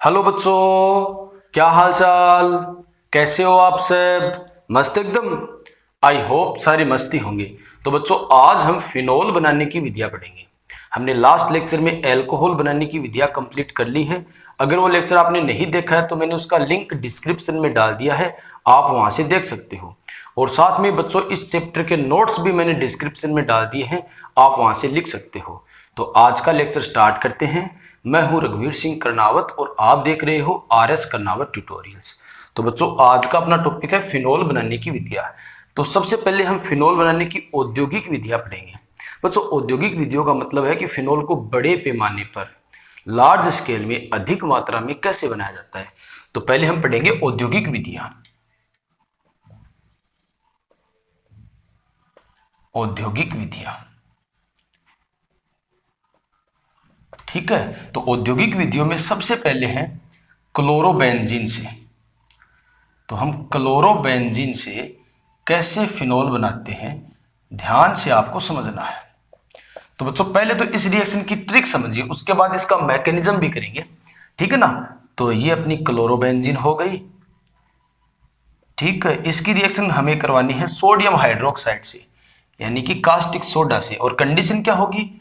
Hello बच्चों, क्या हाल चाल। कैसे हो आप सब? मस्त एकदम। आई होप सारी मस्ती होंगी। तो बच्चों, आज हम फिनोल बनाने की विधियां पढ़ेंगे। हमने लास्ट लेक्चर में एल्कोहल बनाने की विधियां कंप्लीट कर ली हैं। अगर वो लेक्चर आपने नहीं देखा है तो मैंने उसका लिंक डिस्क्रिप्शन में डाल दिया है, आप वहां से देख सकते हो। और साथ में बच्चों, इस चैप्टर के नोट्स भी मैंने डिस्क्रिप्शन में डाल दिए हैं, आप वहां से लिख सकते हो। तो आज का लेक्चर स्टार्ट करते हैं। मैं हूं रघुवीर सिंह कर्नावत और आप देख रहे हो RS कर्नावत ट्यूटोरियल्स। तो बच्चों, आज का अपना टॉपिक है फिनोल बनाने की विधियां। तो सबसे पहले हम फिनोल बनाने की औद्योगिक विधियां पढ़ेंगे। बच्चों, औद्योगिक विधियों का मतलब है कि फिनोल को बड़े पैमाने पर, लार्ज स्केल में, अधिक मात्रा में कैसे बनाया जाता है। तो पहले हम पढ़ेंगे औद्योगिक विधियां। औद्योगिक विधियां, ठीक है। तो औद्योगिक विधियों में सबसे पहले है क्लोरोबेंजीन से। तो हम क्लोरोबेंजीन से कैसे फिनोल बनाते हैं, ध्यान से आपको समझना है। तो बच्चों, पहले तो इस रिएक्शन की ट्रिक समझिए, उसके बाद इसका मैकेनिज्म भी करेंगे, ठीक है ना। तो ये अपनी क्लोरोबेंजीन हो गई, ठीक है। इसकी रिएक्शन हमें करवानी है सोडियम हाइड्रोक्साइड से, यानी कि कास्टिक सोडा से। और कंडीशन क्या होगी?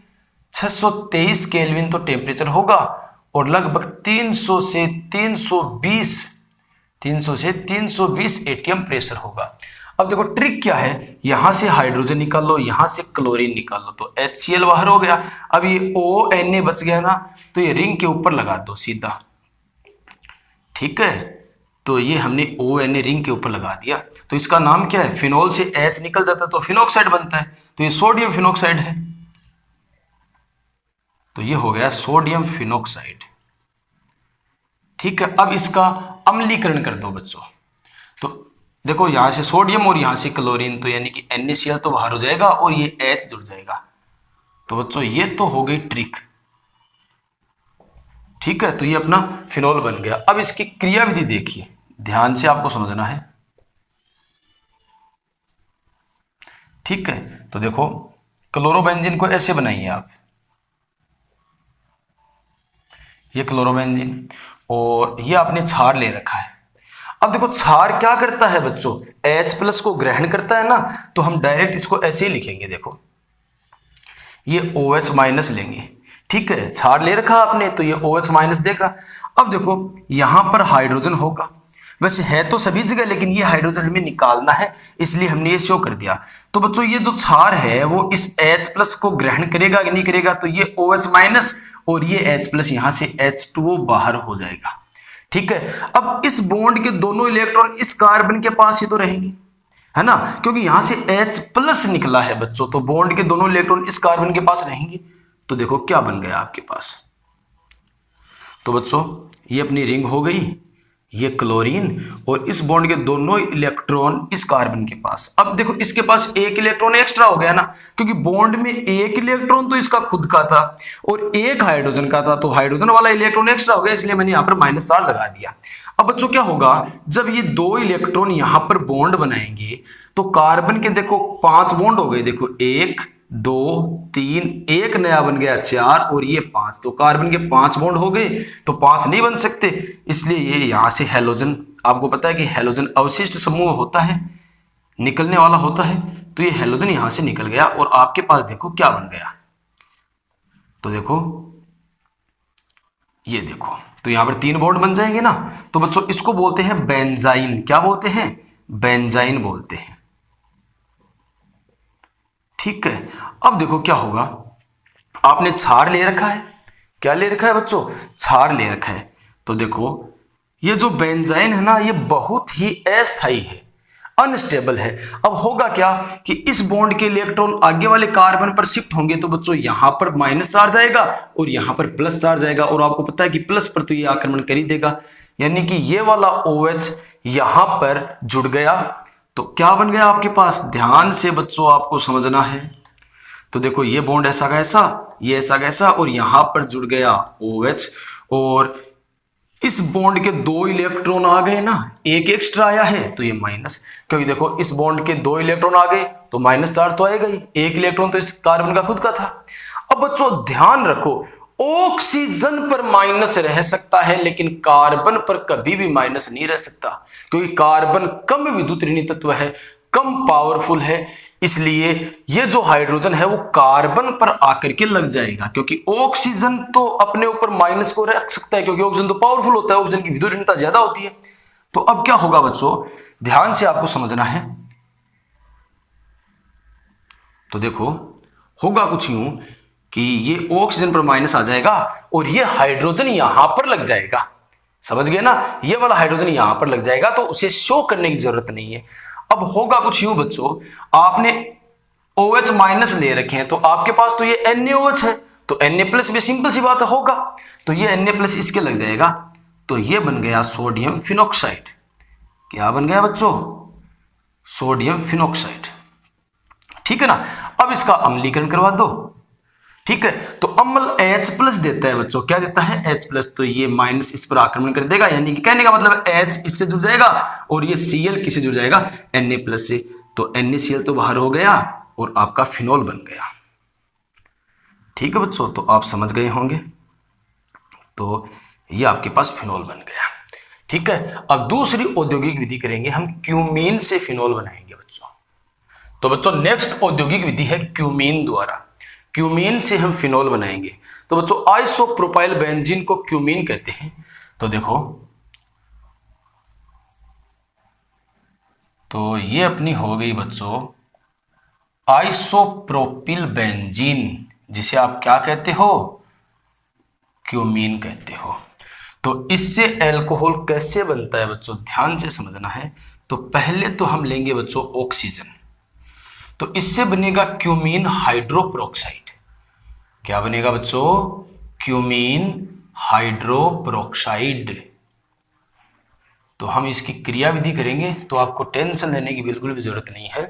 623 केल्विन तो टेम्परेचर होगा और लगभग 300 से 320 एटीएम प्रेशर होगा। अब देखो ट्रिक क्या है, यहां से हाइड्रोजन निकाल लो, यहां से क्लोरीन निकाल लो, तो HCl बाहर हो गया। अब ये ONA बच गया ना, तो ये रिंग के ऊपर लगा दो सीधा, ठीक है। तो ये हमने ONA रिंग के ऊपर लगा दिया। तो इसका नाम क्या है? फिनोल से H निकल जाता है तो फिनोक्साइड बनता है, तो ये सोडियम फिनोक्साइड है। तो ये हो गया सोडियम फिनोक्साइड, ठीक है। अब इसका अम्लीकरण कर दो बच्चों। तो देखो, यहां से सोडियम और यहां से क्लोरीन, तो यानी कि NaCl तो बाहर हो जाएगा और ये H जुड़ जाएगा। तो बच्चों, ये तो हो गई ट्रिक, ठीक है। तो ये अपना फिनोल बन गया। अब इसकी क्रियाविधि देखिए, ध्यान से आपको समझना है, ठीक है। तो देखो, क्लोरोबेंजीन को ऐसे बनाइए आप, ये क्लोरोबेंजीन, और ये आपने क्षार ले रखा है। अब देखो, क्षार क्या करता है बच्चों? H+ को ग्रहण करता है ना, तो हम डायरेक्ट इसको ऐसे ही लिखेंगे। देखो, ये OH- लेंगे, ठीक है। क्षार ले रखा आपने तो ये OH- देगा। अब देखो, यहां पर हाइड्रोजन होगा, वैसे है तो सभी जगह, लेकिन ये हाइड्रोजन हमें निकालना है, इसलिए हमने ये शो कर दिया। तो बच्चों, ये जो क्षार है वो इस H+ को ग्रहण करेगा कि नहीं करेगा? तो ये OH- और ये H+ यहां से H2O बाहर हो जाएगा, ठीक है। अब इस बॉन्ड के दोनों इलेक्ट्रॉन इस कार्बन के पास ही तो रहेंगे, है ना, क्योंकि यहां से H+ निकला है बच्चों, तो बॉन्ड के दोनों इलेक्ट्रॉन इस कार्बन के पास रहेंगे। तो देखो क्या बन गया आपके पास। तो बच्चों, ये अपनी रिंग हो गई, ये क्लोरीन, और इस बॉन्ड के दोनों इलेक्ट्रॉन इस कार्बन के पास। अब देखो, इसके पास एक इलेक्ट्रॉन एक्स्ट्रा हो गया ना, क्योंकि बॉन्ड में एक इलेक्ट्रॉन तो इसका खुद का था और एक हाइड्रोजन का था, तो हाइड्रोजन वाला इलेक्ट्रॉन एक्स्ट्रा हो गया, इसलिए मैंने यहां पर -4 लगा दिया। अब बच्चों, क्या होगा जब ये दो इलेक्ट्रॉन यहां पर बॉन्ड बनाएंगे, तो कार्बन के देखो 5 बॉन्ड हो गए। देखो, 1 2 3, एक नया बन गया 4, और ये 5, तो कार्बन के 5 बॉन्ड हो गए। तो 5 नहीं बन सकते, इसलिए ये यहां से हैलोजन, आपको पता है कि हैलोजन अवशिष्ट समूह होता है, निकलने वाला होता है, तो ये हैलोजन यहां से निकल गया और आपके पास देखो क्या बन गया। तो देखो, ये देखो, तो यहां पर 3 बॉन्ड बन जाएंगे ना। तो बच्चों, इसको बोलते हैं बेंजाइन। क्या बोलते हैं? बेंजाइन बोलते हैं, ठीक है। अब देखो क्या होगा, आपने क्षार ले रखा है। क्या ले रखा है बच्चों? क्षार ले रखा है। तो देखो, ये जो बेंजाइन है ना, ये बहुत ही अस्थायी है, अनस्टेबल है। अब होगा क्या कि इस बॉन्ड के इलेक्ट्रॉन आगे वाले कार्बन पर शिफ्ट होंगे, तो बच्चों यहां पर -4 जाएगा और यहां पर +4 जाएगा, और आपको पता है कि प्लस पर तो ये आक्रमण कर ही देगा, यानी कि ये वाला OH यहां पर जुड़ गया। तो क्या बन गया आपके पास? ध्यान से बच्चों आपको समझना है। तो देखो, ये बॉन्ड ऐसा कैसा, ये ऐसा कैसा, और यहां पर जुड़ गया OH, और इस बॉन्ड के 2 इलेक्ट्रॉन आ गए ना, एक एक्स्ट्रा आया है तो ये माइनस, क्योंकि देखो इस बॉन्ड के 2 इलेक्ट्रॉन आ गए तो -4 तो आएगा ही, एक इलेक्ट्रॉन तो इस कार्बन का खुद का था। अब बच्चों ध्यान रखो, ऑक्सीजन पर माइनस रह सकता है लेकिन कार्बन पर कभी भी माइनस नहीं रह सकता, क्योंकि कार्बन कम विद्युत ऋणात्मक तत्व है, कम पावरफुल है, इसलिए ये जो हाइड्रोजन है वो कार्बन पर आकर के लग जाएगा, क्योंकि ऑक्सीजन तो अपने ऊपर माइनस को रख सकता है क्योंकि ऑक्सीजन तो पावरफुल होता है, ऑक्सीजन की विद्युत ऋणात्मकता ज्यादा होती है। तो अब क्या होगा बच्चों, ध्यान से आपको समझना है। तो देखो होगा कुछ यूं कि ये ऑक्सीजन पर माइनस आ जाएगा और ये हाइड्रोजन यहां पर लग जाएगा, समझ गए ना, ये वाला हाइड्रोजन यहां पर लग जाएगा, तो उसे शो करने की जरूरत नहीं है। अब होगा कुछ यूं बच्चों, आपने OH माइनस ले रखे हैं तो आपके पास तो ये NaOH है, तो Na प्लस भी सिंपल सी बात है होगा, तो ये Na प्लस इसके लग जाएगा, तो ये बन गया सोडियम फिनॉक्साइड। क्या बन गया बच्चों, सोडियम फिनॉक्साइड, ठीक है ना। अब इसका अम्लीकरण करवा दो, ठीक है, तो अम्ल H प्लस देता है बच्चों, क्या देता है H प्लस, तो ये माइनस इस पर आक्रमण कर देगा, यानी कि कहने का मतलब H इससे जुड़ जाएगा और ये Cl किससे जुड़ जाएगा, Na प्लस से, तो NaCl तो बाहर हो गया और आपका फिनोल बन गया। ठीक है बच्चों, तो आप समझ गए होंगे, तो ये आपके पास फिनोल बन गया। ठीक है, अब दूसरी औद्योगिक विधि करेंगे हम, क्यूमीन से फिनोल बनाएंगे बच्चों। तो बच्चों नेक्स्ट औद्योगिक विधि है क्यूमीन द्वारा, क्यूमीन से हम फिनोल बनाएंगे। तो बच्चों आइसोप्रोपाइल बेंजीन को क्यूमीन कहते हैं। तो देखो, तो ये अपनी हो गई बच्चों आइसोप्रोपिल बेंजीन, जिसे आप क्या कहते हो, क्यूमीन कहते हो। तो इससे अल्कोहल कैसे बनता है बच्चों, ध्यान से समझना है। तो पहले तो हम लेंगे बच्चों ऑक्सीजन, तो इससे बनेगा क्यूमीन हाइड्रोपेरोक्साइड। क्या बनेगा बच्चों, क्यूमीन हाइड्रोपेरोक्साइड। तो हम इसकी क्रिया विधि करेंगे, तो आपको टेंशन लेने की बिल्कुल भी जरूरत नहीं है।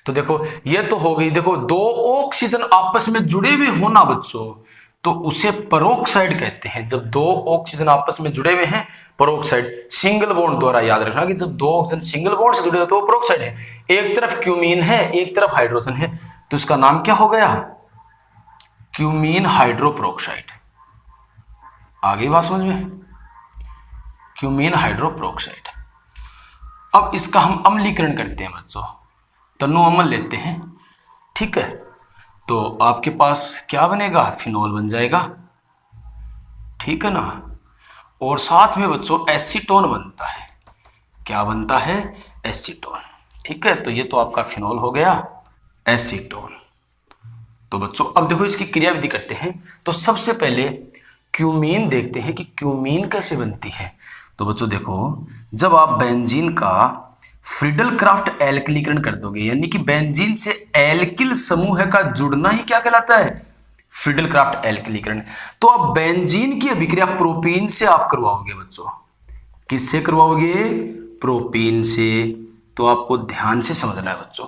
तो देखो ये तो हो गई, देखो दो ऑक्सीजन आपस में जुड़े हुए होना बच्चों, तो उसे पेरोक्साइड कहते हैं। जब दो ऑक्सीजन आपस में जुड़े हुए हैं, पेरोक्साइड, सिंगल बॉन्ड द्वारा याद रखना कि जब दो ऑक्सीजन सिंगल बॉन्ड से जुड़े हो तो वो पेरोक्साइड है। एक तरफ क्यूमीन है, एक तरफ हाइड्रोजन है, तो इसका नाम क्या हो गया, क्यूमीन हाइड्रोपेरोक्साइड। आ गई बात समझ में, क्यूमीन हाइड्रोपेरोक्साइड। अब इसका हम अम्लीकरण करते हैं बच्चों, तनु अम्ल लेते हैं, ठीक है, तो आपके पास क्या बनेगा, फिनोल बन जाएगा, ठीक है ना। और साथ में बच्चों एसीटोन बनता है, क्या बनता है, एसीटोन, ठीक है। तो ये तो आपका फिनोल हो गया, एसीटोन। तो बच्चों अब देखो इसकी क्रिया विधि करते हैं। तो सबसे पहले क्यूमीन देखते हैं कि क्यूमीन कैसे बनती है। तो बच्चों देखो, जब आप बेंजीन का फ्रीडल क्राफ्ट एल्किलीकरण कर दोगे, यानी कि बेंजीन से एल्किल समूह का जुड़ना ही क्या कहलाता है, फ्रीडल क्राफ्ट एल्किलीकरण। तो आप बेंजीन की अभिक्रिया प्रोपीन से आप करवाओगे बच्चों, किससे करवाओगे, प्रोपीन से। तो आपको ध्यान से समझना है बच्चों,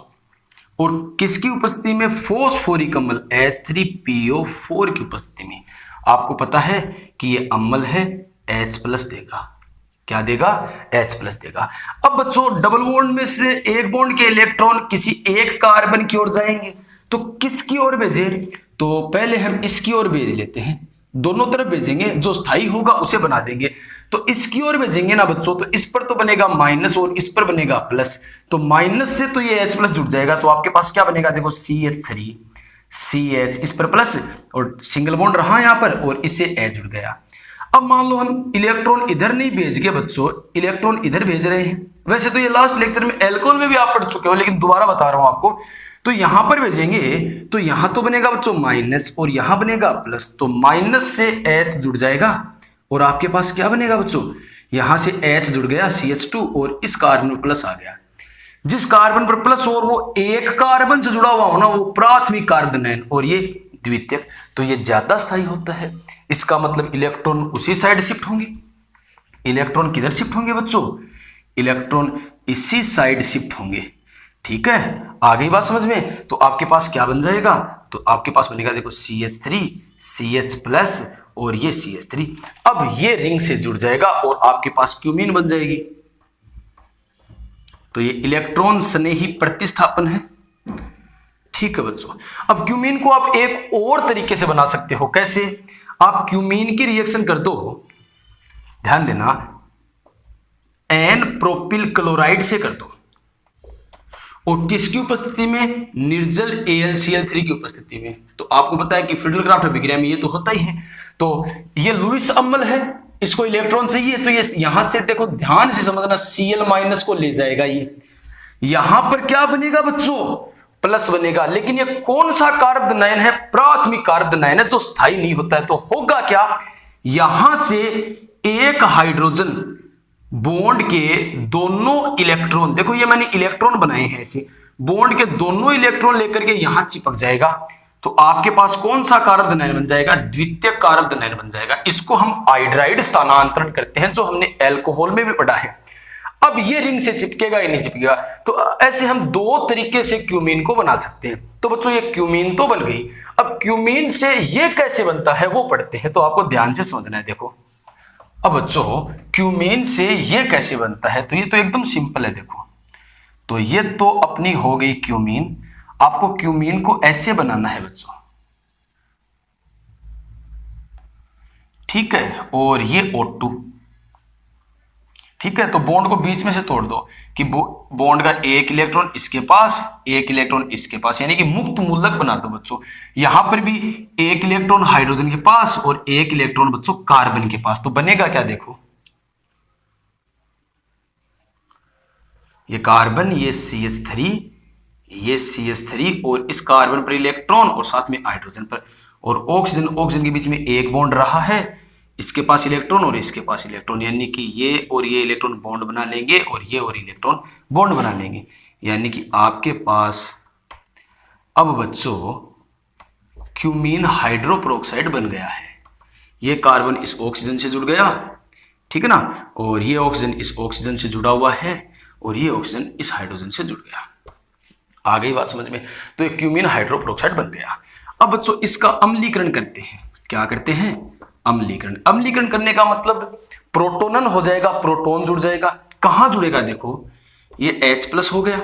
और किसकी उपस्थिति में, फोस्फोरिक अम्ल H3PO4 की उपस्थिति में। आपको पता है कि ये अम्ल है, H प्लस देगा, क्या देगा, H प्लस देगा। अब बच्चों डबल बॉन्ड में से एक बॉन्ड के इलेक्ट्रॉन किसी एक कार्बन की ओर जाएंगे, तो किसकी ओर भेजे, तो पहले हम इसकी ओर भेज लेते हैं, दोनों तरफ भेजेंगे, जो स्थायी होगा उसे बना देंगे। तो इसकी ओर भेजेंगे ना बच्चों, तो इस पर तो बनेगा माइनस और इस पर बनेगा प्लस, तो माइनस से तो ये H प्लस जुड़ जाएगा, तो आपके पास क्या बनेगा, देखो CH3, CH इस पर प्लस और सिंगल बॉन्ड रहा यहां पर और इससे H जुड़ गया। अब मान लो हम इलेक्ट्रॉन इधर नहीं भेज के बच्चों, इलेक्ट्रॉन इधर भेज रहे हैं। वैसे तो ये लास्ट लेक्चर में एल्कोहल में भी आप पढ़ चुके हो, लेकिन दोबारा बता रहा हूं आपको। तो यहां पर भेजेंगे तो यहां तो बनेगा बच्चों माइनस और यहां बनेगा प्लस, तो माइनस से H जुड़ जाएगा और आपके पास क्या बनेगा बच्चों, यहां से H जुड़ गया CH2 और इस कार्बन पर प्लस आ गया। जिस कार्बन पर प्लस और वो एक कार्बन से जुड़ा हुआ हो ना, वो प्राथमिक कार्बन है और ये द्वितीयक, तो ये ज्यादा स्थायी होता है। इसका मतलब इलेक्ट्रॉन उसी साइड शिफ्ट होंगे। इलेक्ट्रॉन किधर शिफ्ट होंगे बच्चों, इलेक्ट्रॉन इसी साइड शिफ्ट होंगे, ठीक है। आ गई बात समझ में। तो आपके पास क्या बन जाएगा, तो आपके पास बनेगा देखो CH3, CH प्लस और ये CH3। अब ये रिंग से जुड़ जाएगा और आपके पास क्यूमीन बन जाएगी। तो ये इलेक्ट्रॉन स्नेही प्रतिस्थापन है, ठीक है बच्चों। अब क्यूमीन को आप एक और तरीके से बना सकते हो, कैसे, आप क्यूमीन की रिएक्शन कर दो, ध्यान देना, एन प्रोपिल क्लोराइड से कर दो, और किसकी उपस्थिति में? निर्जल AlCl3 की उपस्थिति में। तो आपको पता है कि फ्रिडलक्राफ्ट अभिक्रिया में ये तो होता ही है। तो ये लुईस अम्ल है, इसको इलेक्ट्रॉन चाहिए, तो ये यहां से देखो, ध्यान से समझना, Cl- को ले जाएगा। ये यहां पर क्या बनेगा बच्चों? प्लस बनेगा। लेकिन ये कौन सा कार्बोनाइन है? प्राथमिक कार्बोनाइन है जो स्थायी नहीं होता है। तो होगा क्या? यहां से एक हाइड्रोजन बॉन्ड के दोनों इलेक्ट्रॉन, देखो ये मैंने इलेक्ट्रॉन बनाए हैं ऐसे, बॉन्ड के दोनों इलेक्ट्रॉन लेकर के यहां चिपक जाएगा। तो आपके पास कौन सा कार्बोनाइन बन जाएगा? द्वितीय कार्बोनाइन बन जाएगा। इसको हम हाइड्राइड स्थानांतरण करते हैं, जो हमने अल्कोहल में भी पढ़ा है। अब ये रिंग से चिपकेगा या नहीं चिपकेगा? तो ऐसे हम दो तरीके से क्यूमीन को बना सकते हैं। तो बच्चों ये क्यूमीन तो बन गई। अब क्यूमीन से ये कैसे बनता है वो पढ़ते हैं, तो आपको ध्यान से समझना है। देखो अब बच्चों क्यूमीन से ये कैसे बनता है, तो ये तो एकदम सिंपल है। देखो तो ये तो अपनी हो गई क्यूमीन। आपको क्यूमीन को ऐसे बनाना है बच्चों, ठीक है, और ये O2, ठीक है। तो बॉन्ड को बीच में से तोड़ दो कि बॉन्ड का एक इलेक्ट्रॉन इसके पास, एक इलेक्ट्रॉन इसके पास, यानी कि मुक्त मूलक बना दो बच्चों। यहां पर भी एक इलेक्ट्रॉन हाइड्रोजन के पास और एक इलेक्ट्रॉन बच्चों कार्बन के पास। तो बनेगा क्या? देखो ये कार्बन, ये CH3, ये CH3, और इस कार्बन पर इलेक्ट्रॉन और साथ में हाइड्रोजन पर, और ऑक्सीजन के बीच में एक बॉन्ड रहा है, इसके पास इलेक्ट्रॉन और इसके पास इलेक्ट्रॉन, यानी कि ये और ये इलेक्ट्रॉन बॉन्ड बना लेंगे और ये और इलेक्ट्रॉन बॉन्ड बना लेंगे, यानी कि आपके पास अब बच्चों क्यूमीन हाइड्रोपेरोक्साइड बन गया है। ये कार्बन इस ऑक्सीजन से जुड़ गया, ठीक है ना, और ये ऑक्सीजन इस ऑक्सीजन से जुड़ा हुआ है, और ये ऑक्सीजन इस हाइड्रोजन से जुड़ गया। आ गई बात समझ में? तो ये क्यूमीन हाइड्रोपेरोक्साइड बन गया। अब बच्चों इसका अम्लीकरण करते हैं। क्या करते हैं? अम्लीकरण। अम्लीकरण करने का मतलब प्रोटोनन हो जाएगा, प्रोटॉन जुड़ जाएगा। कहां जुड़ेगा? देखो ये H+ हो गया।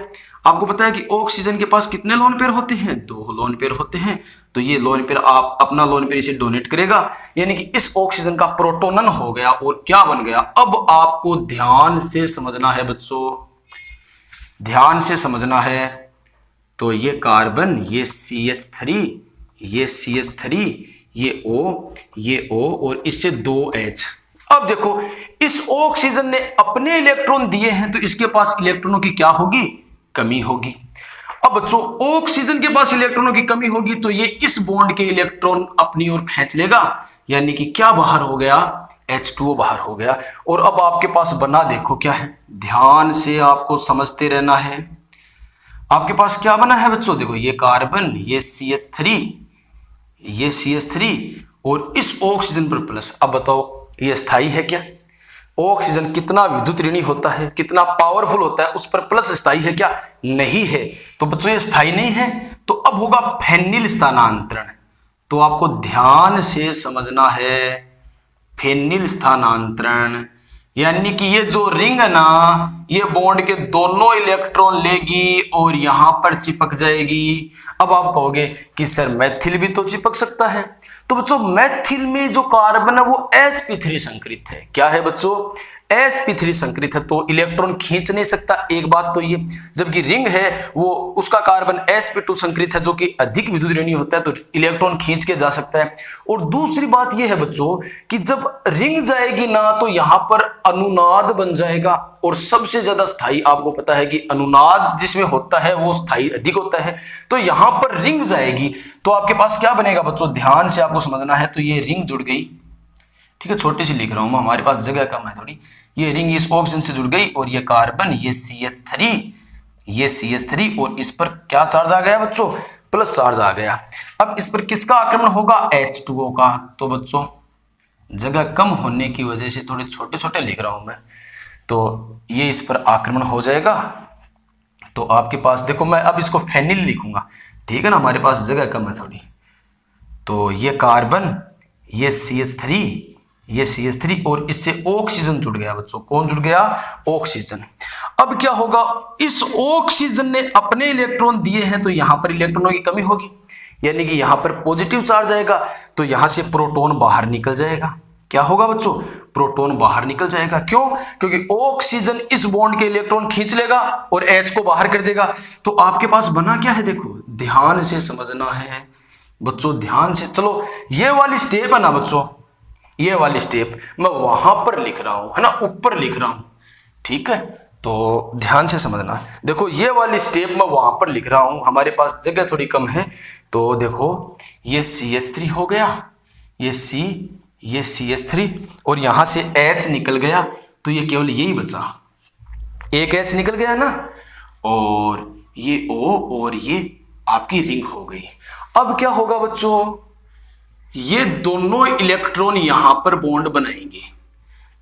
आपको पता है कि ऑक्सीजन के पास कितने लोन पेयर होते हैं? 2 लोन पेयर होते हैं। तो ये लोन पेयर आप अपना लोन पेयर इसे डोनेट करेगा, यानी कि इस ऑक्सीजन का प्रोटोनन हो गया, और क्या बन गया? अब आपको ध्यान से समझना है बच्चों, ध्यान से समझना है। तो ये कार्बन, ये CH3, ये CH3, ये O और इससे 2H। अब देखो इस ऑक्सीजन ने अपने इलेक्ट्रॉन दिए हैं, तो इसके पास इलेक्ट्रॉनों की क्या होगी? कमी होगी। अब बच्चों ऑक्सीजन के पास इलेक्ट्रॉनों की कमी होगी, तो ये इस बॉन्ड के इलेक्ट्रॉन अपनी ओर खींच लेगा, यानी कि क्या बाहर हो गया? H2O बाहर हो गया। और अब आपके पास बना, देखो क्या है, ध्यान से आपको समझते रहना है। आपके पास क्या बना है बच्चों? देखो ये कार्बन, ये CH3, ये CH3 और इस ऑक्सीजन पर प्लस। अब बताओ ये स्थायी है क्या? ऑक्सीजन कितना विद्युत ऋणी होता है, कितना पावरफुल होता है, उस पर प्लस स्थायी है क्या? नहीं है। तो बच्चों ये स्थायी नहीं है। तो अब होगा फेनिल स्थानांतरण। तो आपको ध्यान से समझना है, फेनिल स्थानांतरण, यानी कि ये जो रिंग है ना, ये बॉन्ड के दोनों इलेक्ट्रॉन लेगी और यहां पर चिपक जाएगी। अब आप कहोगे कि सर मैथिल भी तो चिपक सकता है। तो बच्चों मैथिल में जो कार्बन है वो sp3 संकरित है। क्या है बच्चों? sp3 संकरित है, तो इलेक्ट्रॉन खींच नहीं सकता। एक बात तो ये, जबकि रिंग है वो उसका कार्बन sp2 संकरित है, जो कि अधिक विद्युत ऋणी होता है, तो इलेक्ट्रॉन खींच के जा सकता है। और दूसरी बात ये है बच्चों कि जब रिंग जाएगी ना, तो यहां पर अनुनाद बन जाएगा, और सबसे ज्यादा स्थायी आपको पता है कि अनुनाद जिसमें होता है वो स्थायी अधिक होता है। तो यहां पर रिंग जाएगी, तो आपके पास क्या बनेगा बच्चों? ध्यान से आपको समझना है। तो ये रिंग जुड़ गई, ठीक है, छोटी सी लिख रहा हूं मैं, हमारे पास जगह कम है थोड़ी। ये रिंग इस ऑक्सीजन से जुड़ गई, और ये कार्बन, ये CH3, ये CH3, और इस पर क्या चार्ज आ गया बच्चों? प्लस चार्ज आ गया। अब इस पर किसका आक्रमण होगा? H2O का। तो बच्चों जगह कम होने की वजह से थोड़े छोटे छोटे लिख रहा हूं मैं, तो ये इस पर आक्रमण हो जाएगा। तो आपके पास देखो, मैं अब इसको फेनिल लिखूंगा, ठीक है ना, हमारे पास जगह कम है थोड़ी। तो ये कार्बन, ये CH3, ये CH3, और इससे ऑक्सीजन जुड़ गया बच्चों। कौन जुड़ गया? ऑक्सीजन। अब क्या होगा? इस ऑक्सीजन ने अपने इलेक्ट्रॉन दिए हैं, तो यहां पर इलेक्ट्रॉनों की कमी होगी, यानी कि यहां पर पॉजिटिव चार्ज आएगा तो यहां से प्रोटॉन बाहर निकल जाएगा। क्या होगा बच्चों? प्रोटॉन बाहर निकल जाएगा। क्यों? क्योंकि ऑक्सीजन इस बॉन्ड के इलेक्ट्रॉन खींच लेगा और H को बाहर कर देगा। तो आपके पास बना क्या है? देखो ध्यान से समझना है बच्चों, ध्यान से। चलो ये वाली स्टेप है ना बच्चों, ये वाली स्टेप मैं वहां पर लिख रहा हूं, है ना, ऊपर लिख रहा हूं, ठीक है? तो ध्यान से समझना। देखो ये वाली स्टेप मैं वहां पर लिख रहा हूं, हमारे पास जगह थोड़ी कम है। तो देखो ये CH3 हो गया, ये CH3 और यहां से H निकल गया, तो ये केवल यही बचा, एक H निकल गया ना, और ये O और ये आपकी रिंग हो गई। अब क्या होगा बच्चों? ये दोनों इलेक्ट्रॉन यहां पर बॉन्ड बनाएंगे,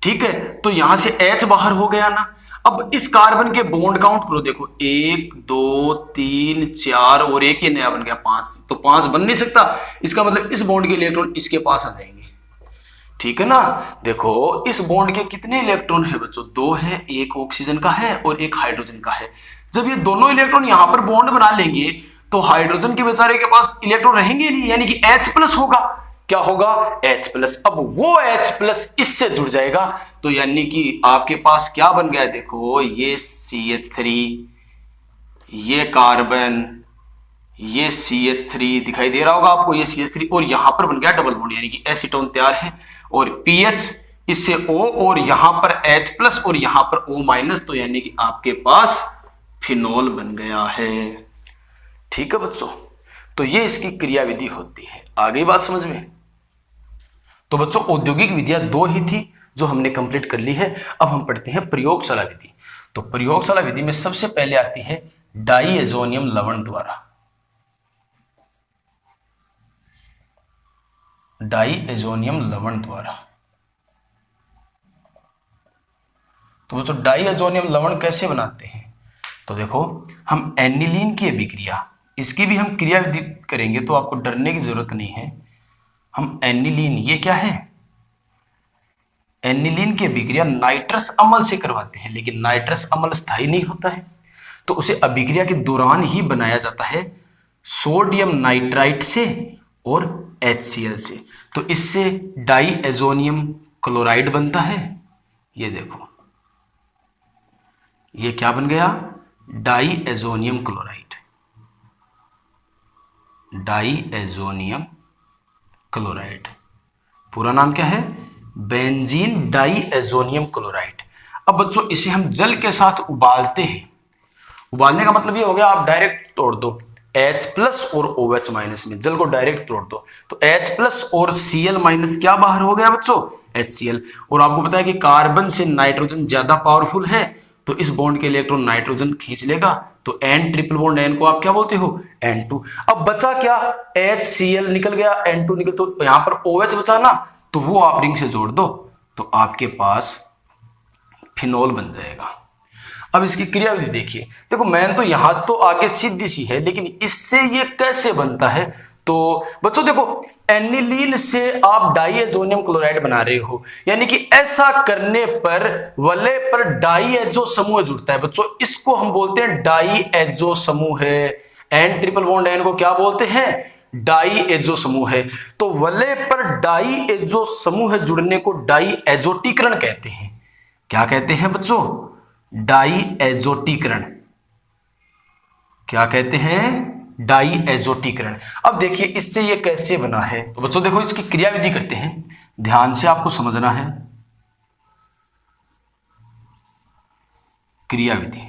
ठीक है? तो यहां से H बाहर हो गया ना। अब इस कार्बन के बॉन्ड काउंट करो, देखो 1 2 3 4 और एक ये नया बन गया 5, तो 5 बन नहीं सकता। इसका मतलब इस बॉन्ड के इलेक्ट्रॉन इसके पास आ जाएंगे, ठीक है ना? देखो इस बॉन्ड के कितने इलेक्ट्रॉन है बच्चों? 2 है, एक ऑक्सीजन का है और एक हाइड्रोजन का है। जब ये दोनों इलेक्ट्रॉन यहां पर बॉन्ड बना लेंगे तो हाइड्रोजन के बेचारे के पास इलेक्ट्रॉन रहेंगे नहीं, यानी कि H+ होगा। क्या होगा? H+। अब वो H+ इससे जुड़ जाएगा, तो यानी कि आपके पास क्या बन गया? देखो ये CH3, ये कार्बन, ये CH3 दिखाई दे रहा होगा आपको, ये CH3 और यहां पर बन गया डबल बॉन्ड, यानी कि एसीटोन तैयार है। और PH इससे O और यहां पर H+ और यहां पर O-, तो यानी कि आपके पास फिनोल बन गया है, ठीक है बच्चों? तो ये इसकी क्रियाविधि होती है। आगे बात समझ में? तो बच्चों औद्योगिक विधियां 2 ही थी जो हमने कंप्लीट कर ली है। अब हम पढ़ते हैं प्रयोगशाला विधि। तो प्रयोगशाला विधि में सबसे पहले आती है डाईएजोनियम लवण द्वारा। डाईएजोनियम लवण द्वारा। तो बच्चों डाईएजोनियम लवण कैसे बनाते हैं? तो देखो हम एनिलीन की अभिक्रिया, इसकी भी हम क्रिया विधि करेंगे तो आपको डरने की जरूरत नहीं है। हम एनिलीन, ये क्या है? एनिलीन की अभिक्रिया नाइट्रस अम्ल से करवाते हैं, लेकिन नाइट्रस अम्ल स्थायी नहीं होता है, तो उसे अभिक्रिया के दौरान ही बनाया जाता है सोडियम नाइट्राइट से और HCl से। तो इससे डाईएजोनियम क्लोराइड बनता है। ये देखो ये क्या बन गया? Diazonium chloride. डाईएजोनियम क्लोराइड पूरा नाम क्या है? Benzene diazonium chloride. अब बच्चों इसे हम जल के साथ उबालते हैं। उबालने का मतलब ये हो गया, आप डायरेक्ट तोड़ दो H+ और OH- में, जल को डायरेक्ट तोड़ दो, तो H+ और Cl- क्या बाहर हो गया बच्चों? HCl। और आपको पता है कि कार्बन से नाइट्रोजन ज्यादा पावरफुल है, तो इस बॉन्ड के इलेक्ट्रॉन नाइट्रोजन खींच लेगा, तो N ट्रिपल बॉन्ड N को आप क्या बोलते हो? N2। अब बचा क्या? HCl निकल गया, N2 निकल, तो यहां पर OH बचा ना, तो वो आप रिंग से जोड़ दो, तो आपके पास फिनोल बन जाएगा। अब इसकी क्रियाविधि देखिए। देखो मैन तो यहां तो आगे सीधी सी है, लेकिन इससे ये कैसे बनता है? तो बच्चों देखो एनिलीन से आप डाईएजोनियम क्लोराइड बना रहे हो, यानी कि ऐसा करने पर वलय पर डाईएजो समूह जुड़ता है बच्चों, इसको हम बोलते हैं डाईएजो समूह है। N ट्रिपल बॉन्ड N को क्या बोलते हैं? डाईएजो समूह है। तो वलय पर डाईएजो समूह जुड़ने को डाईएजोटीकरण कहते हैं। क्या कहते हैं बच्चों? डाईएजोटीकरण। क्या कहते हैं? डाईएजोटीकरण। अब देखिए इससे ये कैसे बना है, तो बच्चों देखो इसकी क्रियाविधि करते हैं, ध्यान से आपको समझना है। क्रियाविधि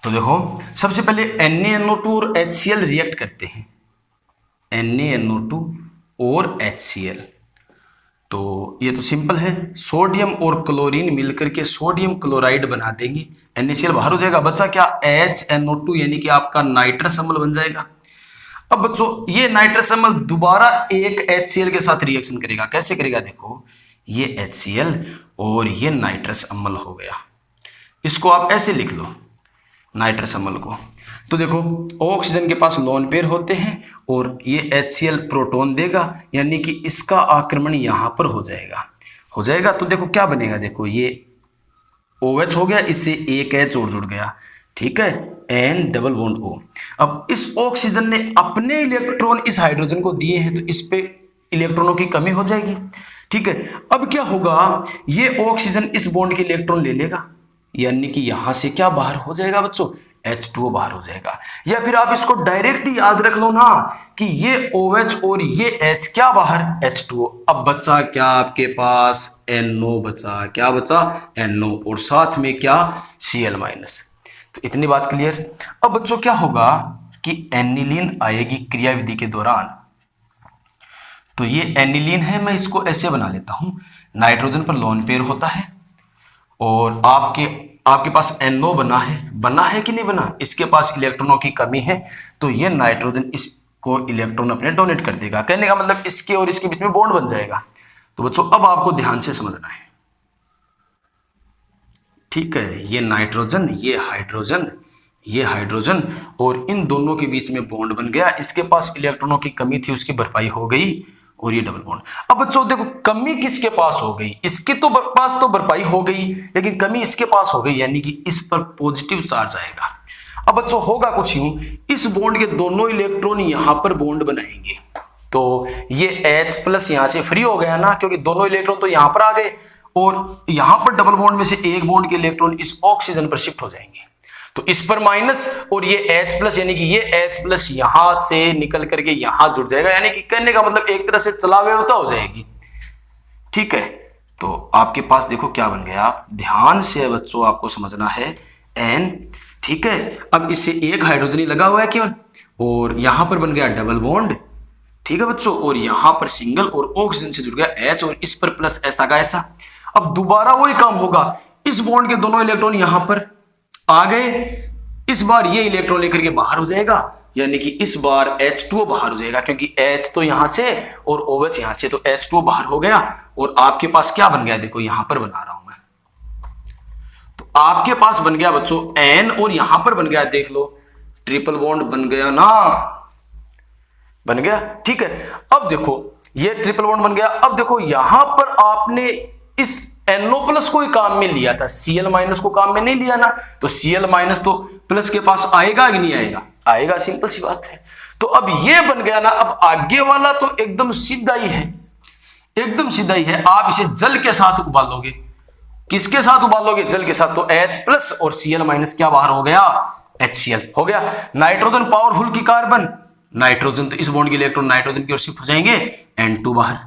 तो देखो सबसे पहले NaNO2 और HCl रिएक्ट करते हैं, NaNO2 और HCl। तो ये तो सिंपल है, सोडियम और क्लोरीन मिलकर के सोडियम क्लोराइड बना देंगे, NaCl बाहर हो जाएगा, बचा क्या? HNO2 यानी कि आपका नाइट्रस अम्ल बन जाएगा। अब बच्चों ये नाइट्रस अम्ल दोबारा एक HCl के साथ रिएक्शन करेगा। कैसे करेगा? देखो ये HCl और ये नाइट्रस अम्ल हो गया, इसको आप ऐसे लिख लो नाइट्रस अम्ल को। तो देखो ऑक्सीजन के पास लोन पेयर होते हैं और ये HCl प्रोटॉन देगा, यानी कि इसका आक्रमण यहां पर हो जाएगा। तो देखो क्या बनेगा? देखो ये OH हो गया, इससे एक H और जुड़ गया, ठीक है, N डबल बॉन्ड O। अब इस ऑक्सीजन ने अपने इलेक्ट्रॉन इस हाइड्रोजन को दिए हैं, तो इस पे इलेक्ट्रॉनों की कमी हो जाएगी। ठीक है, अब क्या होगा, ये ऑक्सीजन इस बॉन्ड के इलेक्ट्रॉन ले लेगा, यानी कि यहां से क्या बाहर हो जाएगा बच्चों, H2O बाहर हो जाएगा। या फिर आप इसको डायरेक्ट याद रख लो ना कि ये OH और ये H क्या बाहर, H2O। अब बचा क्या आपके पास, NO बचा, क्या बचा, NO, और साथ में क्या, Cl माइनस। तो इतनी बात क्लियर। अब बच्चों क्या होगा कि एनिलीन आएगी क्रिया विधि के दौरान। तो ये एनिलीन है, मैं इसको ऐसे बना लेता हूं, नाइट्रोजन पर लोन पेयर होता है और आपके पास NO बना है कि नहीं बना, इसके पास इलेक्ट्रॉनों की कमी है, तो ये नाइट्रोजन इसको इलेक्ट्रॉन अपने डोनेट कर देगा। कहने का मतलब इसके और इसके बीच में बॉन्ड बन जाएगा। तो बच्चों अब आपको ध्यान से समझना है, ठीक है, ये नाइट्रोजन, ये हाइड्रोजन और इन दोनों के बीच में बॉन्ड बन गया, इसके पास इलेक्ट्रॉनों की कमी थी, उसकी भरपाई हो गई, और ये डबल बॉन्ड। अब बच्चों देखो कमी किसके पास हो गई, इसके तो पास तो भरपाई हो गई, लेकिन कमी इसके पास हो गई, यानी कि इस पर पॉजिटिव चार्ज आएगा। अब बच्चों होगा कुछ यूं, इस बॉन्ड के दोनों इलेक्ट्रॉन यहां पर बॉन्ड बनाएंगे, तो ये H प्लस यहां से फ्री हो गया ना, क्योंकि दोनों इलेक्ट्रॉन तो यहां पर आ गए, और यहां पर डबल बॉन्ड में से एक बॉन्ड के इलेक्ट्रॉन इस ऑक्सीजन पर शिफ्ट हो जाएंगे, तो इस पर माइनस, और ये H प्लस, यानी कि ये H प्लस यहां से निकल करके यहां जुड़ जाएगा, यानी कि कहने का मतलब एक तरह से चलाव्यवस्था हो जाएगी। ठीक है, तो आपके पास देखो क्या बन गया, ध्यान से बच्चों आपको समझना है, N। ठीक है, अब इससे एक हाइड्रोजन ही लगा हुआ है केवल, और यहां पर बन गया डबल बॉन्ड। ठीक है बच्चों, और यहां पर सिंगल और ऑक्सीजन से जुड़ गया H, और इस पर प्लस ऐसा का ऐसा। अब दोबारा वही काम होगा, इस बॉन्ड के दोनों इलेक्ट्रॉन यहां पर आ गए, इस बार ये इलेक्ट्रॉन लेकर के बाहर हो जाएगा, यानी कि इस बार H2O बाहर हो जाएगा, क्योंकि H तो यहां से और OH यहां से, तो H2O बाहर हो गया, और आपके पास क्या बन गया, देखो यहां पर बना रहा हूं मैं, तो आपके पास बन गया बच्चों N, और यहां पर बन गया, देख लो ट्रिपल बॉन्ड बन गया ना, बन गया। ठीक है, अब देखो ये ट्रिपल बॉन्ड बन गया। अब देखो यहां पर आपने इस NO प्लस को ही काम में लिया था, Cl माइनस को काम में नहीं लिया ना, तो Cl माइनस तो प्लस के पास आएगा कि नहीं आएगा, आएगा, सिंपल सी बात है। तो अब ये बन गया ना, अब आगे वाला तो एकदम सीधा ही है, एकदम सीधा ही है। आप इसे जल के साथ उबालोगे, किसके साथ उबालोगे, जल के साथ, तो H प्लस और Cl माइनस क्या बाहर हो गया, HCl हो गया। नाइट्रोजन पावरफुल की कार्बन, नाइट्रोजन तो इस बॉन्ड के इलेक्ट्रॉन नाइट्रोजन की ओर शिफ्ट हो जाएंगे, N2 बाहर,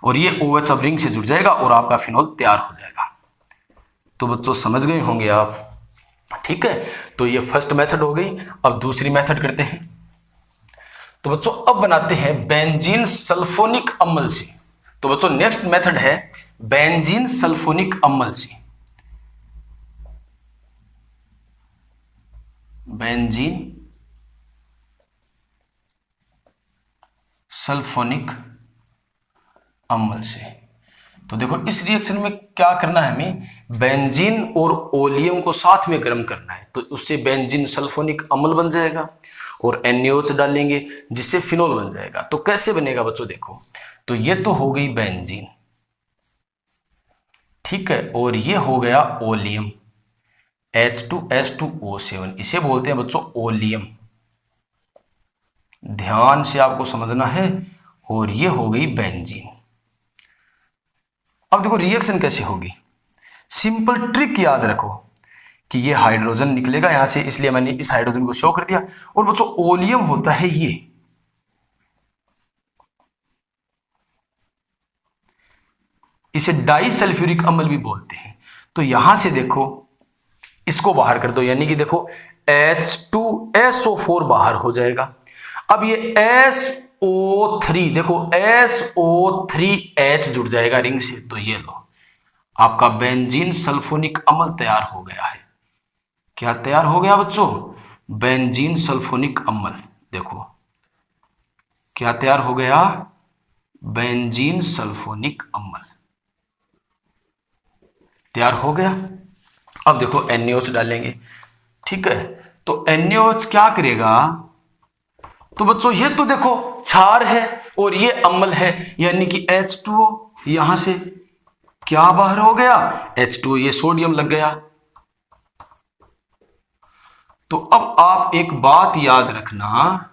और ये OH अब रिंग से जुड़ जाएगा और आपका फिनॉल तैयार हो जाएगा। तो बच्चों समझ गए होंगे आप, ठीक है। तो ये फर्स्ट मेथड हो गई। अब दूसरी मेथड करते हैं। तो बच्चों अब बनाते हैं बेंजीन सल्फोनिक अम्ल से। तो बच्चों नेक्स्ट मेथड है बेंजीन सल्फोनिक अम्ल से। बेंजीन सल्फोनिक अम्ल से। तो देखो इस रिएक्शन में क्या करना है, हमें बेंजीन और ओलियम को साथ में गर्म करना है, तो उससे बेंजीन सल्फोनिक अम्ल बन जाएगा, और NaOH डालेंगे जिससे फिनोल बन जाएगा। तो कैसे बनेगा बच्चों, देखो तो ये तो हो गई बेंजीन, ठीक है, और ये हो गया ओलियम H2S2O7, इसे बोलते हैं बच्चों ओलियम, ध्यान से आपको समझना है। और ये हो गई बेंजीन। अब देखो रिएक्शन कैसे होगी, सिंपल ट्रिक याद रखो कि ये हाइड्रोजन निकलेगा यहां से, इसलिए मैंने इस हाइड्रोजन को शो कर दिया। और बच्चों ओलियम होता है ये, इसे डाई सल्फ्यूरिक अम्ल भी बोलते हैं। तो यहां से देखो इसको बाहर कर दो, यानी कि देखो H2SO4 बाहर हो जाएगा। अब ये SO3, देखो SO3H जुड़ जाएगा रिंग से, तो ये लो आपका बेंजीन सल्फोनिक अम्ल तैयार हो गया है। क्या तैयार हो गया बच्चों, बेंजीन सल्फोनिक अम्ल। देखो क्या तैयार हो गया, बेंजीन सल्फोनिक अम्ल तैयार हो गया। अब देखो NaOH डालेंगे, ठीक है, तो NaOH क्या करेगा, तो बच्चों ये तो देखो क्षार है और ये अम्ल है, यानी कि H2O यहां से क्या बाहर हो गया, H2O, ये सोडियम लग गया, तो अब आप एक बात याद रखना,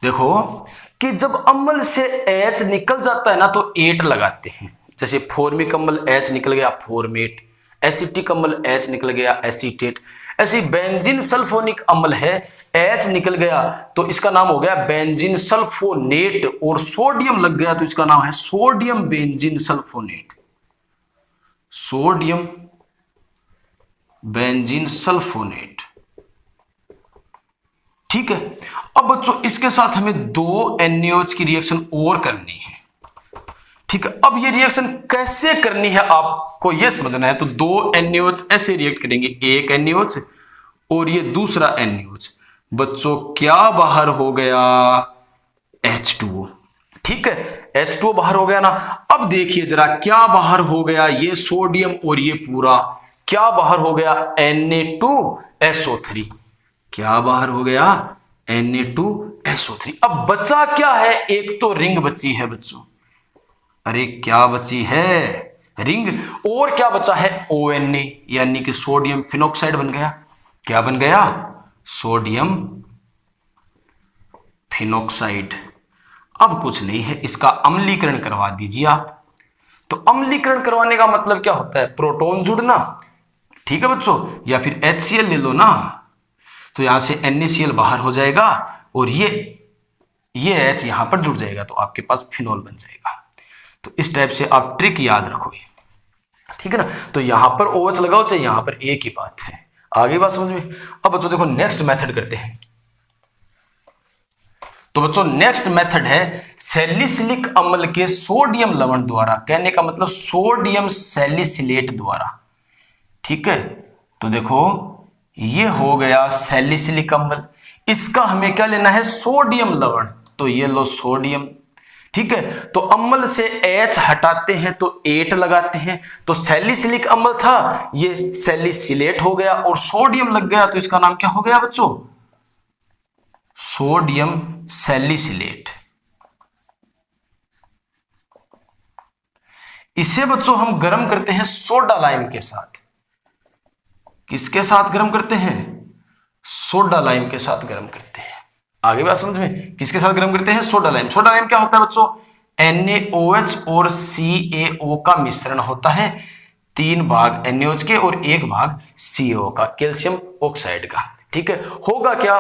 देखो कि जब अम्ल से H निकल जाता है ना तो एट लगाते हैं। जैसे फॉर्मिक अम्ल H निकल गया फॉर्मेट, एसिटिक अम्ल H निकल गया एसीटेट। ऐसे बेंजीन सल्फोनिक अम्ल है, H निकल गया तो इसका नाम हो गया बेंजीन सल्फोनेट, और सोडियम लग गया तो इसका नाम है sodium benzene sulphonate, sodium benzene sulphonate. ठीक है। अब बच्चों इसके साथ हमें दो NaOH की रिएक्शन और करनी है। ठीक है, अब ये रिएक्शन कैसे करनी है आपको ये समझना है। तो दो NaOH ऐसे रिएक्ट करेंगे, एक NaOH और ये दूसरा NaOH। बच्चों क्या बाहर हो गया, H2O। ठीक है, H2O बाहर हो गया ना। अब देखिए जरा क्या बाहर हो गया, ये सोडियम और ये पूरा क्या बाहर हो गया, Na2SO3। क्या बाहर हो गया, Na2SO3। अब बचा क्या है, एक तो रिंग बची है बच्चों। अरे क्या बची है, रिंग। और क्या बचा है, ONA, यानी कि सोडियम फिनोक्साइड बन गया। क्या बन गया, सोडियम फिनोक्साइड। अब कुछ नहीं है, इसका अम्लीकरण करवा दीजिए आप। तो अम्लीकरण करवाने का मतलब क्या होता है, प्रोटॉन जुड़ना। ठीक है बच्चों, या फिर HCl ले लो ना, तो यहां से NaCl बाहर हो जाएगा और ये H यहां पर जुड़ जाएगा तो आपके पास फिनोल बन जाएगा। तो इस टाइप से आप ट्रिक याद रखोगे। ठीक है ना। तो यहां पर OH लगाओ चाहे यहां पर, एक ही बात है। आगे बात समझ में। अब बच्चों देखो नेक्स्ट मेथड करते हैं। तो बच्चों नेक्स्ट मेथड है सैलिसिलिक अम्ल के सोडियम लवण द्वारा, कहने का मतलब सोडियम सैलिसिलेट द्वारा। ठीक है, तो देखो ये हो गया सैलिसिलिक अम्ल, इसका हमें क्या लेना है, सोडियम लवण। तो ये लो सोडियम। ठीक है, तो अम्ल से H हटाते हैं तो 8 लगाते हैं, तो सैलिसिलिक अम्ल था ये सैलिसिलेट हो गया और सोडियम लग गया तो इसका नाम क्या हो गया बच्चों, सोडियम सैलिसिलेट। इसे बच्चों हम गर्म करते हैं सोडा लाइम के साथ। किसके साथ गर्म करते हैं, सोडा लाइम के साथ गर्म करते हैं। आगे बात समझ में, किसके साथ गर्म करते हैं, सोडा लाइम। सोडा लाइम क्या होता है बच्चों, NaOH और CaO का मिश्रण होता है। 3 भाग NaOH के और 1 भाग CaO का, कैल्शियम ऑक्साइड का। ठीक है, होगा क्या,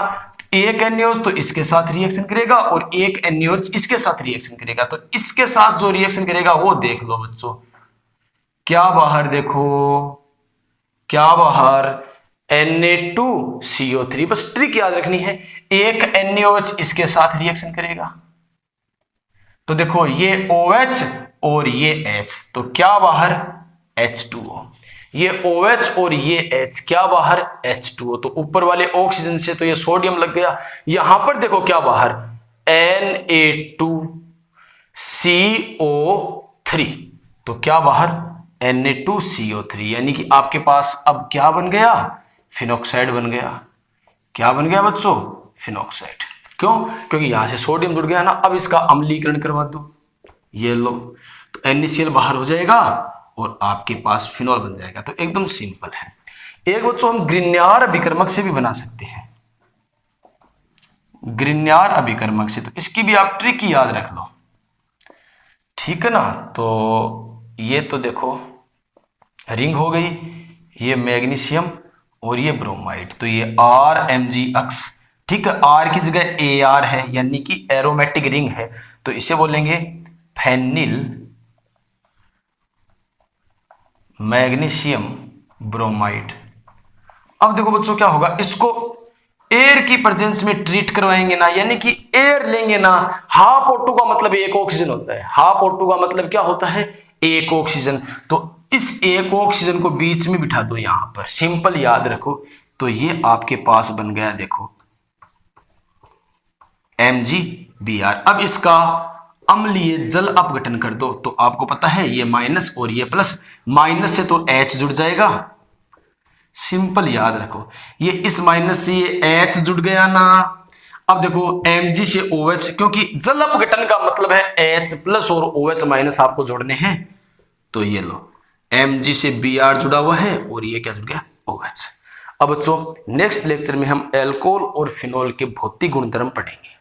एक NaOH तो इसके साथ रिएक्शन करेगा और एक NaOH इसके साथ रिएक्शन करेगा। तो इसके साथ जो रिएक्शन करेगा वो देख लो बच्चों, क्या बाहर देखो, क्या बाहर, Na2CO3। बस ट्रिक याद रखनी है, एक NaOH इसके साथ रिएक्शन करेगा तो देखो ये OH और ये H, तो क्या बाहर, H2O। ये OH और ये H, क्या बाहर, H2O। तो ऊपर वाले ऑक्सीजन से तो ये सोडियम लग गया, यहां पर देखो क्या बाहर, Na2CO3। तो क्या बाहर, Na2CO3, यानी कि आपके पास अब क्या बन गया, फिनोक्साइड बन गया। क्या बन गया बच्चों, फिनोक्साइड। क्यों, क्योंकि यहां से सोडियम जुड़ गया ना। अब इसका अम्लीकरण करवा दो, ये लो, तो NaCl बाहर हो जाएगा और आपके पास फिनोल बन जाएगा। तो एकदम सिंपल है। एक बच्चों हम ग्रिग्नार्ड अभिकर्मक से भी बना सकते हैं, ग्रिग्नार्ड अभिकर्मक से। तो इसकी भी आप ट्रिक याद रख लो। ठीक है ना। तो ये तो देखो रिंग हो गई, ये मैग्नीशियम और ये ब्रोमाइड, तो ये RMgX। ठीक है, R की जगह AR है, यानी कि एरोमेटिक रिंग है, तो इसे बोलेंगे फेनिल मैग्नीशियम ब्रोमाइड। अब देखो बच्चों क्या होगा, इसको एयर की प्रेजेंस में ट्रीट करवाएंगे ना, यानी कि एयर लेंगे ना। हाफ O2 का मतलब एक ऑक्सीजन होता है, हाफ O2 का मतलब क्या होता है, एक ऑक्सीजन। तो इस एक ऑक्सीजन को बीच में बिठा दो यहां पर, सिंपल याद रखो। तो ये आपके पास बन गया देखो MgBr। अब इसका अम्लीय जल अपघटन कर दो, तो आपको पता है ये माइनस और ये प्लस, माइनस से तो H जुड़ जाएगा, सिंपल याद रखो। ये इस माइनस से ये H जुड़ गया ना। अब देखो Mg से OH, क्योंकि जल अपघटन का मतलब है H प्लस और OH माइनस आपको जोड़ने हैं। तो ये लो Mg से Br जुड़ा हुआ है और ये क्या जुड़ गया, OH। अब बच्चों नेक्स्ट लेक्चर में हम एल्कोहल और फिनोल के भौतिक गुणधर्म पढ़ेंगे।